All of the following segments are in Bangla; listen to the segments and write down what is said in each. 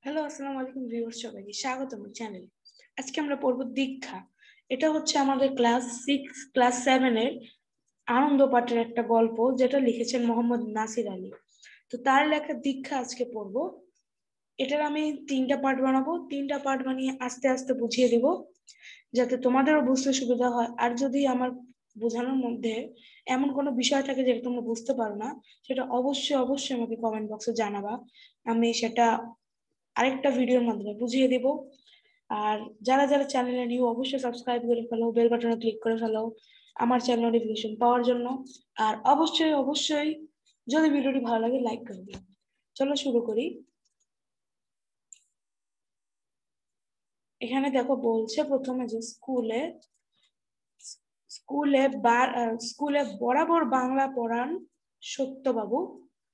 হ্যালো, আসসালামু আলাইকুম ভিউয়ার্স, সবাইকে স্বাগতম চ্যানেলে। আজকে আমরা পড়ব দীক্ষা। এটা হচ্ছে আমাদের ক্লাস 7 এর আনন্দ পাঠের একটা গল্প, যেটা লিখেছেন মোহাম্মদ নাসির আলী। তো তার লেখা দীক্ষা আজকে পড়ব। এটার আমি 3টা পার্ট বানাবো, 3টা পার্ট বানিয়ে আস্তে আস্তে বুঝিয়ে দিব, যাতে তোমাদেরও বুঝতে সুবিধা হয়। আর যদি আমার বোঝানোর মধ্যে এমন কোনো বিষয় থাকে যেটা তোমরা বুঝতে পারো না, সেটা অবশ্যই অবশ্যই আমাকে কমেন্ট বক্সে জানাবা। আমি সেটা আরেকটা ভিডিওর মাধ্যমে বুঝিয়ে দিব। আর যারা যারা চ্যানেলে নিউ, অবশ্যই সাবস্ক্রাইব করে ফেলো, বেল বাটনে ক্লিক করে ফেলো আমার চ্যানেল নোটিফিকেশন পাওয়ার জন্য। আর অবশ্যই অবশ্যই যদি ভিডিওটি ভালো লাগে লাইক করে দিও। চলো শুরু করি। এখানে দেখো বলছে প্রথমে যে স্কুলে বরাবর বাংলা পড়ান সত্যবাবু।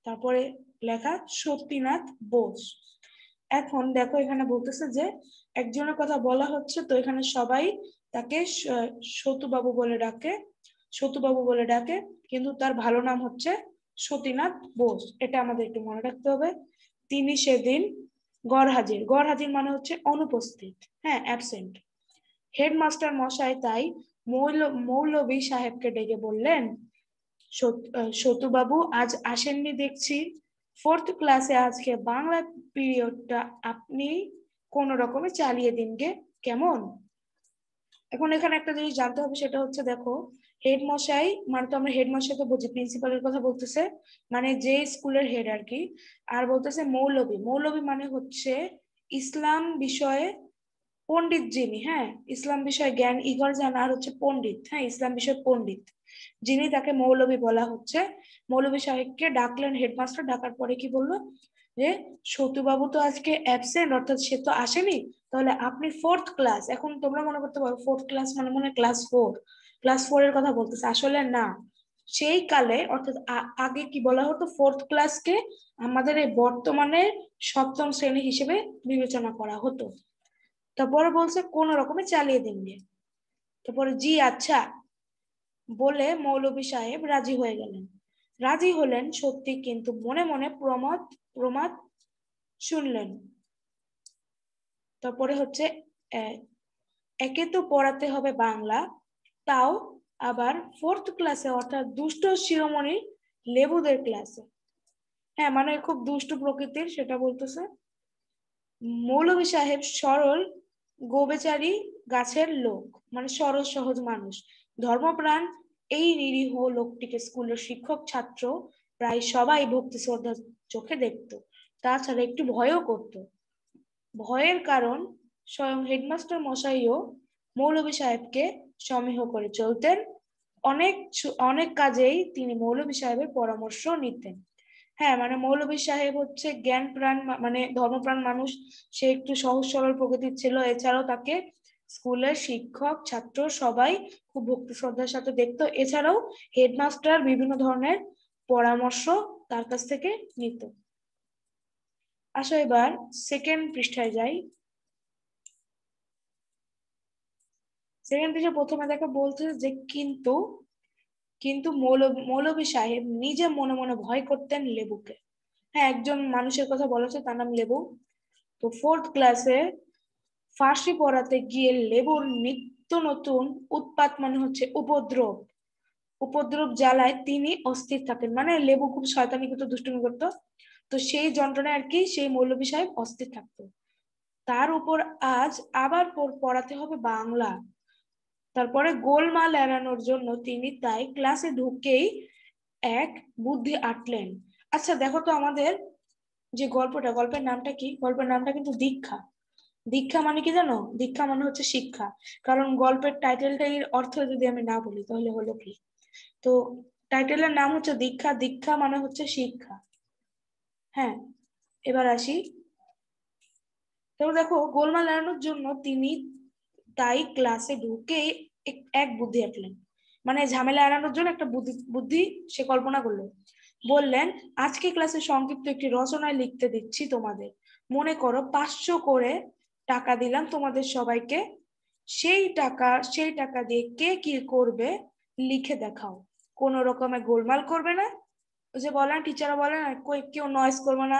তারপরে লেখা সত্যিনাথ বোস। এখন দেখো এখানে বলতেছে যে একজনের কথা বলা হচ্ছে, তো এখানে সবাই তাকে সতুবাবু বলে ডাকে, সতুবাবু বলে ডাকে, কিন্তু তার ভালো নাম হচ্ছে সতীনাথ বোস। এটা আমাদের একটু মনে রাখতে হবে। তিনি সেদিন গড়হাজির, গড়হাজির মানে হচ্ছে অনুপস্থিত, হ্যাঁ, অ্যাবসেন্ট। হেডমাস্টার মশাই তাই মৌলভী সাহেবকে ডেকে বললেন, সতুবাবু আজ আসেননি দেখছি। 4th ক্লাসে আজকে বাংলা পিরিয়ডটা আপনি কোন রকমে চালিয়ে দিন গে, কেমন? এখন এখানে একটা জিনিস জানতে হবে, সেটা হচ্ছে দেখো, হেড মশাই মানে তো আমরা হেড মশাই তো বুঝি, প্রিন্সিপালের কথা বলতেছে, মানে যে স্কুলের হেড আর কি। আর বলতেছে মৌলভী, মৌলভী মানে হচ্ছে ইসলাম বিষয়ে পণ্ডিত যিনি, হ্যাঁ, ইসলাম বিষয়ে জ্ঞান ইগর জানা, আর হচ্ছে পণ্ডিত, হ্যাঁ, ইসলাম বিষয়ে পণ্ডিত যিনি, তাকে মৌলভী বলা হচ্ছে। মৌলভী সাহেবকে ডাকলেন হেডমাস্টার। ডাকার পরে কি বললো যে সতুবাবু তো আজকে অ্যাবসেন্ট, অর্থাৎ সে তো আসেনি, তাহলে আপনি 4th ক্লাস, এখন তোমরা মনে করতে পারো 4th ক্লাস মানে মনে ক্লাস 4, ক্লাস 4 এর কথা বলতেছে, আসলে না। সেই কালে অর্থাৎ আগে কি বলা হতো, 4th ক্লাসকে আমাদের এই বর্তমানে 7ম শ্রেণী হিসেবে বিবেচনা করা হতো। তারপরে বলছে কোন রকমে চালিয়ে দিন গে। তারপরে জি আচ্ছা বলে মৌলভী সাহেব রাজি হয়ে গেলেন। রাজি হলেন সত্যি, কিন্তু মনে মনে প্রমাদ প্রমাদ শুনলেন। তারপরে হচ্ছে একে তো পড়াতে হবে বাংলা, তাও আবার 4th ক্লাসে, অর্থাৎ দুষ্ট শিরোমণি লেবুদের ক্লাসে। হ্যাঁ, মানে খুব দুষ্ট প্রকৃতির, সেটা বলতেছে। মৌলভী সাহেব সরল গোবেচারী গাছের লোক, মানে সরল সহজ মানুষ, ধর্মপ্রাণ। এই নিরীহ লোকটিকে স্কুলের শিক্ষক ছাত্র প্রায় সবাই ভক্তি শ্রদ্ধার চোখে দেখতো, তাছাড়া একটু ভয়ও করত। ভয়ের কারণ, স্বয়ং হেডমাস্টার মশাইও মৌলভী সাহেবকে সমীহ করে চলতেন। অনেক অনেক কাজেই তিনি মৌলভী সাহেবের পরামর্শ নিতেন। হ্যাঁ, মানে মৌলভী সাহেব হচ্ছে জ্ঞান প্রাণ, মানে ধর্মপ্রাণ মানুষ। সে একটু সহজ সরল প্রকৃতির ছিল। এছাড়াও তাকে স্কুলের শিক্ষক ছাত্র সবাই খুব ভক্তি শ্রদ্ধার সাথে দেখতো। এছাড়াও হেডমাস্টার বিভিন্ন ধরনের পরামর্শ তার কাছ থেকে নিত। আসো এবার সেকেন্ড পৃষ্ঠায় যাই। সেকেন্ড পৃষ্ঠা প্রথমে দেখো বলছে যে কিন্তু কিন্তু মৌলভী সাহেব নিজে মনে মনে ভয় করতেন লেবুকে। হ্যাঁ, একজন মানুষের কথা বলা হচ্ছে, তার নাম লেবু। তো 4th ক্লাসে ফার্সি পড়াতে গিয়ে লেবুর নিত্য নতুন উৎপাত, মানে হচ্ছে উপদ্রব, উপদ্রব জ্বালায় তিনি অস্থির থাকেন। মানে লেবু খুব শয়তানি করতো, দুষ্টুমি করতো। তো সেই যন্ত্রণায় আর কি সেই মৌলভী সাহেব অস্থির থাকতো। তার উপর আজ আবার পড়াতে হবে বাংলা। তারপরে গোলমাল এড়ানোর জন্য তিনি তাই ক্লাসে ঢুকেই এক বুদ্ধি আটলেন। আচ্ছা দেখো তো, আমাদের যে গল্পটা, গল্পের নামটা কি? গল্পের নামটা কিন্তু দীক্ষা। দীক্ষা মানে কি জানো? দীক্ষা মানে হচ্ছে শিক্ষা। কারণ গল্পের টাইটেলটাই অর্থ যদি আমি না বলি তাহলে হলো কি? তো টাইটেলের নাম হচ্ছে দীক্ষা, দীক্ষা মানে হচ্ছে শিক্ষা। হ্যাঁ, এবার আসি। তো দেখো, গোলমাল এড়ানোর জন্য তিনি তাই ক্লাসে ঢুকেই এক বুদ্ধি আঁটলেন। মানে ঝামেলা এড়ানোর জন্য একটা বুদ্ধি বুদ্ধি সে কল্পনা করলো। বললেন, আজকে ক্লাসে সংক্ষিপ্ত একটি রচনায় লিখতে দিচ্ছি তোমাদের। মনে করো 500 করে টাকা দিলাম তোমাদের সবাইকে। সেই টাকা দিয়ে কে কি করবে লিখে দেখাও। কোন রকমে গোলমাল করবে না। ওই যে বলেন, টিচাররা বলেন কেউ নয়েজ করবে না,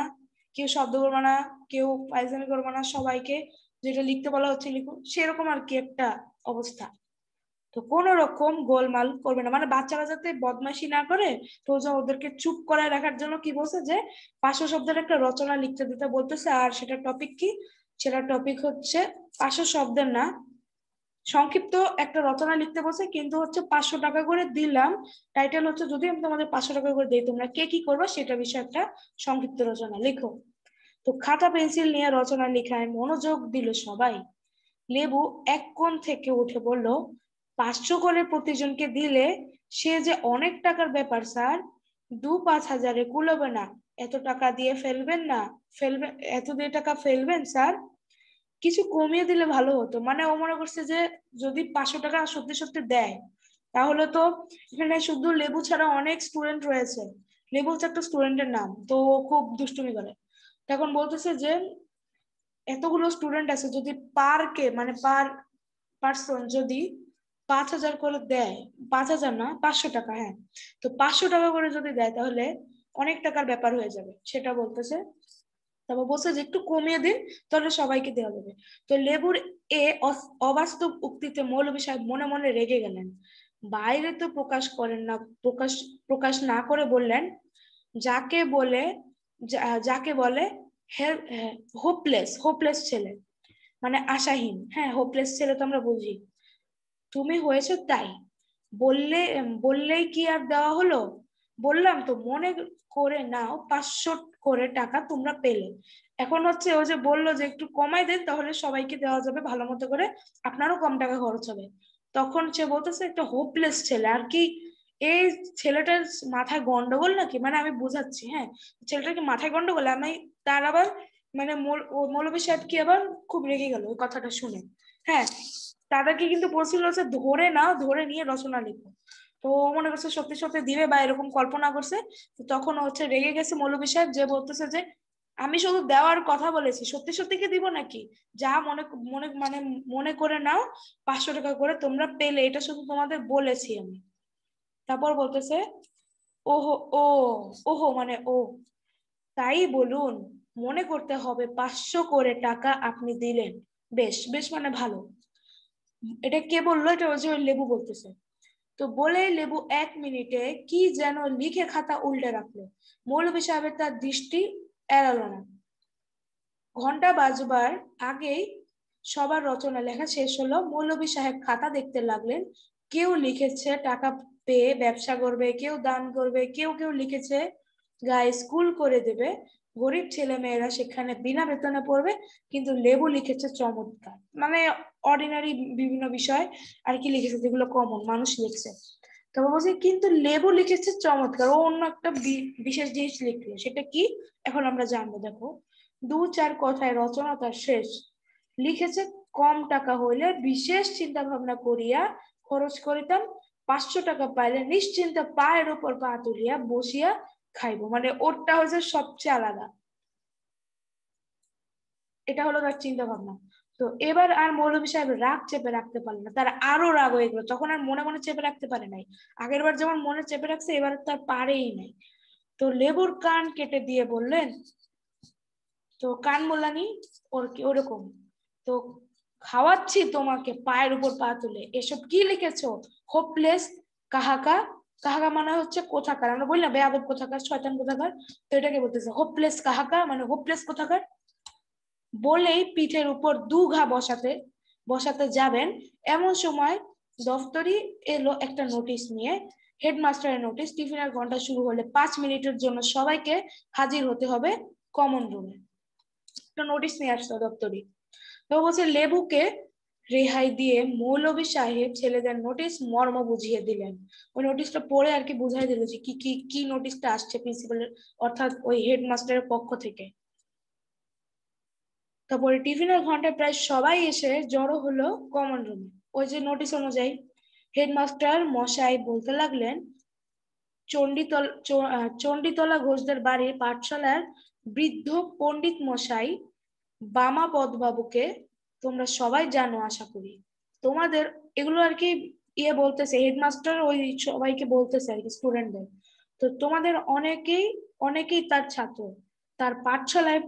কেউ শব্দ করবে না, কেউ ফাইজলামি করবে না, সবাইকে যেটা লিখতে বলা হচ্ছে লিখুন, সেরকম আর কি একটা অবস্থা। তো কোন রকম গোলমাল করবে না, মানে বাচ্চারা যাতে বদমাইশি না করে, তো ওদেরকে চুপ করায় রাখার জন্য কি বলছে যে 500 শব্দের একটা রচনা লিখতে দিতে বলতেছে। আর সেটা টপিক কি, সেটা টপিক হচ্ছে 500 শব্দের না, সংক্ষিপ্ত একটা রচনা লিখতে বলছে, কিন্তু হচ্ছে 500 টাকা করে দিলাম। টাইটেল হচ্ছে যদি আমি তোমাদের 500 টাকা করে দিই তোমরা কে কি করবে সেটা বিষয়ে একটা সংক্ষিপ্ত রচনা লেখো। তো খাতা পেন্সিল নিয়ে রচনা লেখায় মনোযোগ দিল সবাই। লেবু এক কোণ থেকে উঠে বলল, 500 করে প্রতিজনকে দিলে সে যে অনেক টাকার ব্যাপার স্যার, 2-5 হাজারে কুলাবে না। এত টাকা দিয়ে ফেলবেন না, ফেলবেন, এত দিয়ে টাকা ফেলবেন স্যার, কিছু কমিয়ে দিলে ভালো হতো। মানে ও মনে করছে যে যদি 500 টাকা সত্যি সত্যি দেয় তাহলে তো এখানে শুধু লেবু ছাড়া অনেক স্টুডেন্ট রয়েছে, লেবু হচ্ছে একটা স্টুডেন্টের নাম, তো ও খুব দুষ্টুমি করে। তখন বলতেছে যে এতগুলো স্টুডেন্ট আছে, যদি পারকে মানে পার্সন যদি 5,000 করে দেয়, 5,000 না 500 টাকা, হ্যাঁ, তো 500 টাকা করে যদি দেয় তাহলে অনেক টাকার ব্যাপার হয়ে যাবে, সেটা বলতেছে। তারপর বলছে যে একটু কমিয়ে দিন, তাহলে সবাইকে দেওয়া যাবে। তো লেবুর এ অবাস্তব উক্তিতে মৌলভী সাহেব মনে মনে রেগে গেলেন। বাইরে তো প্রকাশ করেন না, প্রকাশ প্রকাশ না করে বললেন, যাকে বলে যাকে বলে হোপলেস, হোপলেস ছেলে মানে আশাহীন, হ্যাঁ হোপলেস ছেলে তো আমরা বুঝি, তুমি হয়েছে তাই, বললে বললেই কি আর দেওয়া হলো, বললাম তো মনে করে নাও 500 করে টাকা তোমরা পেলে। এখন হচ্ছে ও যে বললো যে একটু কমাই দেন তাহলে সবাইকে দেওয়া যাবে ভালো মতো করে, আপনারও কম টাকা খরচ হবে। তখন সে বলতেছে একটা হোপলেস ছেলে আর কি, এই ছেলেটার মাথায় গন্ডগোল নাকি, মানে আমি বুঝাচ্ছি, হ্যাঁ ছেলেটার কি মাথায় গন্ডগোল আমি, তার আবার মানে মৌলভী সাহেব কি আবার খুব রেগে গেল ওই কথাটা শুনে। হ্যাঁ, তাদেরকে কিন্তু বলছিল যে ধরে নাও, ধরে নিয়ে রচনা লিখো। তো ও মনে করছে সত্যি সত্যি দিবে বা এরকম কল্পনা করছে। তো তখন হচ্ছে রেগে গেছে মৌলভী সাহেব, যে বলতেছে যে আমি শুধু দেওয়ার কথা বলেছি, সত্যি সত্যি কি দিব নাকি, যা মনে মনে মানে মনে করে নাও, 500 টাকা করে তোমরা পেলে, এটা শুধু তোমাদের বলেছি আমি। তারপর বলতেছে ওহো, ও ওহো মানে ও, তাই বলুন, মনে করতে হবে 500 করে টাকা আপনি দিলেন, বেশ বেশ মানে ভালো। এটা কে বললো, এটা ওই যে ওই লেবু বলতেছে। তো বলে লেবু 1 মিনিটে কি যেন লিখে খাতা উল্টে রাখলো। মৌলভী সাহেবের তার দৃষ্টি এড়ালো না। ঘন্টা বাজবার আগেই সবার রচনা লেখা শেষ হলো। মৌলভী সাহেব খাতা দেখতে লাগলেন। কেউ লিখেছে টাকা পেয়ে ব্যবসা করবে, কেউ দান করবে, কেউ কেউ লিখেছে গায়ে স্কুল করে দেবে, গরিব ছেলে মেয়েরা সেখানে বিনা বেতনে পড়বে। কিন্তু লেবু লিখেছে চমৎকার, মানে অর্ডিনারি বিভিন্ন বিষয় আর কি লিখেছে, যেগুলো কমন মানুষ লিখছে। তবে বলছি কিন্তু লেবু লিখেছে চমৎকার, ও অন্য একটা বিশেষ জিনিস লিখলো, সেটা কি এখন আমরা জানবো। দেখো, 2-4 কথায় রচনা তার শেষ। লিখেছে, কম টাকা হইলে বিশেষ চিন্তা ভাবনা করিয়া খরচ করিতাম, 500 টাকা পাইলে নিশ্চিন্তে পায়ের উপর পা তুলিয়া বসিয়া খাইবো। মানে ওরটা হচ্ছে সবচেয়ে আলাদা, এটা হলো তার চিন্তা ভাবনা। তো এবার আর মৌলভী সাহেব রাগ চেপে রাখতে পারলেন না, তার আরো রাগ হয়ে গেল। তখন আর মনে মনে চেপে রাখতে পারে নাই, আগের বার যেমন মনে চেপে রাখছে এবার তার পারেই নাই। তো লেবুর কান কেটে দিয়ে বললেন, তো কান মোলানি ওর কি ওরকম, তো খাওয়াচ্ছি তোমাকে পায়ের উপর পা তুলে, এসব কি লিখেছো, হোপলেস কাহাকা। কাহাকা মানে হচ্ছে কোথাকার, আমরা বলি না বেয়াদব কোথাকার, শয়তান কোথাকার, তো এটাকে বলতেছে হোপলেস কাহাকা মানে হোপলেস কোথাকার। বলেই পিঠের উপর 2 ঘা বসাতে বসাতে যাবেন, এমন সময় দফতরি এলো একটা নোটিশ নিয়ে। হেডমাস্টারের নোটিশ, টিফিনের ঘন্টা শুরু হলে 5 মিনিটের জন্য সবাইকে হাজির হতে হবে কমন রুমে। একটা নোটিশ নিয়ে আসতো দপ্তরি। তো বলছে লেবুকে রেহাই দিয়ে মৌলভী সাহেব ছেলেদের নোটিশ মর্ম বুঝিয়ে দিলেন। ওই নোটিশটা পড়ে আর কি বুঝাই দিল যে কি কি কি নোটিশটা আসছে প্রিন্সিপালের অর্থাৎ ওই হেডমাস্টারের পক্ষ থেকে। তারপরে টিফিনের ঘন্টায় প্রায় সবাই এসে জড়ো হলো কমন রুমে। ওই যে নোটিশ অনুযায়ী হেডমাস্টার মশাই বলতে লাগলেন, চণ্ডীতলা ঘোষদের বাড়ির পাঠশালার বৃদ্ধ পণ্ডিত মশাই বামাপদ বাবুকে তোমরা সবাই জানো আশা করি। তোমাদের এগুলো আর কি ইয়ে বলতেছে হেডমাস্টার, ওই সবাইকে বলতেছে আর কি স্টুডেন্টদের। তো তোমাদের অনেকেই অনেকেই তার ছাত্র, তার পাঠশালায়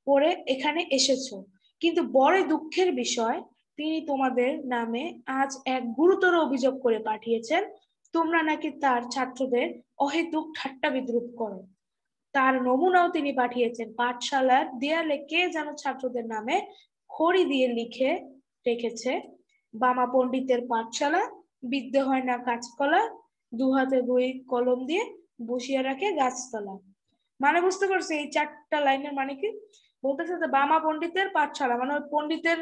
পড়ে এখানে এসেছো, কিন্তু বড় দুঃখের বিষয় তিনি তোমাদের নামে আজ এক গুরুতর অভিযোগ করে পাঠিয়েছেন। তোমরা নাকি তার ছাত্রদের অহেতুক ঠাট্টা বিদ্রুপ করো। তার নমুনাও তিনি পাঠিয়েছেন। পাঠশালার দেয়ালে কে যেন ছাত্রদের নামে খড়ি দিয়ে লিখে রেখেছে, বামা পণ্ডিতের পাঠশালা, বিদ্যে হয় না কাঁচকলা, দু হাতে দুই কলম দিয়ে বসিয়ে রাখে গাছতলা। মানে বুঝতে পারছি এই 4টা লাইনের মানে কি? বলতেছে যে বামা পণ্ডিতের পাঠশালা, মানে ওই পণ্ডিতের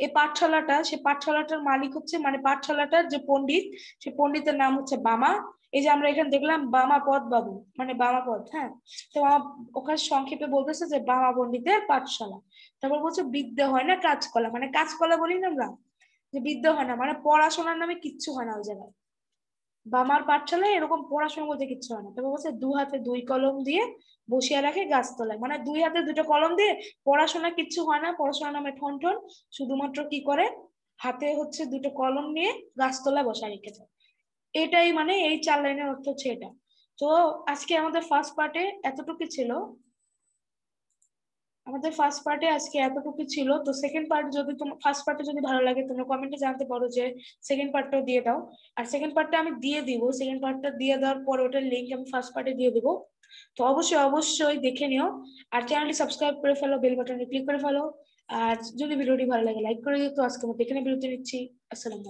এই পাঠশালাটা, সে পাঠশালাটার মালিক হচ্ছে, মানে পাঠশালাটার যে পণ্ডিত, সে পণ্ডিতের নাম হচ্ছে বামা। এই যে আমরা এখানে দেখলাম বামা পদ বাবু, মানে বামা পদ, হ্যাঁ। তো ওখানে সংক্ষেপে বলতেছে যে বামা পণ্ডিতের পাঠশালা। তারপর বলছে বিদ্যে হয় না কাঁচকলা, মানে কাঁচকলা বলি না আমরা, যে বিদ্যে হয় না মানে পড়াশোনার নামে কিচ্ছু হয় না ওই জায়গায়। বামার পাঠশালায় এরকম পড়াশোনা বলতে কিচ্ছু হয় না। তবে বলছে দু হাতে দুই কলম দিয়ে বসিয়ে রাখে গাছতলায়, মানে 2 হাতে 2টা কলম দিয়ে পড়াশোনা কিচ্ছু হয় না, পড়াশোনা নামে ঠন ঠন। শুধুমাত্র কি করে, হাতে হচ্ছে 2টো কলম নিয়ে গাছতলায় বসা রেখেছে। এটাই মানে এই 4 লাইনের অর্থ হচ্ছে এটা। তো আজকে আমাদের ফার্স্ট পার্টে এতটুকু ছিল। আমাদের ফার্স্ট পার্টে আজকে এতটুকু ছিল। তো সেকেন্ড পার্ট যদি তোমার ফার্স্ট পার্টে যদি ভালো লাগে তোমরা কমেন্টে জানতে পারো যে সেকেন্ড পার্টটাও দিয়ে দাও। আর সেকেন্ড পার্টটা আমি দিয়ে দিব, সেকেন্ড পার্টটা দিয়ে দেওয়ার পর ওটার লিঙ্ক আমি ফার্স্ট পার্টে দিয়ে দিব। তো অবশ্যই অবশ্যই দেখে নিও। আর চ্যানেলটি সাবস্ক্রাইব করে ফেলো, বেল বাটনে ক্লিক করে ফেলো। আর যদি ভিডিওটি ভালো লাগে লাইক করে দিও। তো আজকে আমরা এখানে বিরতি নিচ্ছি। আসসালামু আলাইকুম।